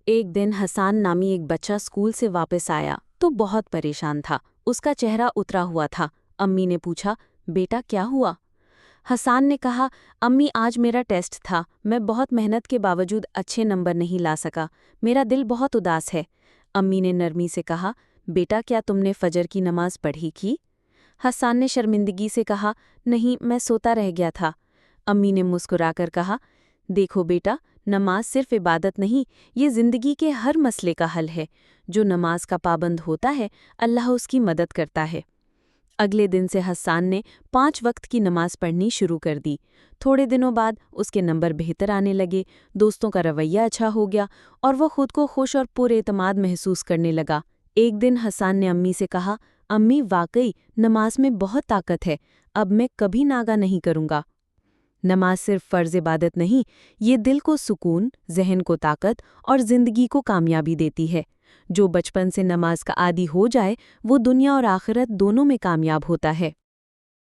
ایک دن حسان نامی ایک بچہ اسکول سے واپس آیا تو بہت پریشان تھا۔ اس کا چہرہ اترا ہوا تھا۔ امی نے پوچھا، بیٹا کیا ہوا؟ حسان نے کہا، امی آج میرا ٹیسٹ تھا، میں بہت محنت کے باوجود اچھے نمبر نہیں لا سکا، میرا دل بہت اداس ہے۔ امی نے نرمی سے کہا، بیٹا کیا تم نے فجر کی نماز پڑھی کی؟ حسان نے شرمندگی سے کہا، نہیں میں سوتا رہ گیا تھا۔ امی نے مسکرا کر کہا، دیکھو بیٹا، نماز صرف عبادت نہیں، یہ زندگی کے ہر مسئلے کا حل ہے۔ جو نماز کا پابند ہوتا ہے اللہ اس کی مدد کرتا ہے۔ اگلے دن سے حسان نے 5 وقت کی نماز پڑھنی شروع کر دی۔ تھوڑے دنوں بعد اس کے نمبر بہتر آنے لگے، دوستوں کا رویہ اچھا ہو گیا اور وہ خود کو خوش اور پر اعتماد محسوس کرنے لگا۔ ایک دن حسان نے امی سے کہا، امی واقعی نماز میں بہت طاقت ہے، اب میں کبھی ناغہ نہیں کروں گا۔ نماز صرف فرض عبادت نہیں، یہ دل کو سکون، ذہن کو طاقت اور زندگی کو کامیابی دیتی ہے۔ جو بچپن سے نماز کا عادی ہو جائے وہ دنیا اور آخرت دونوں میں کامیاب ہوتا ہے۔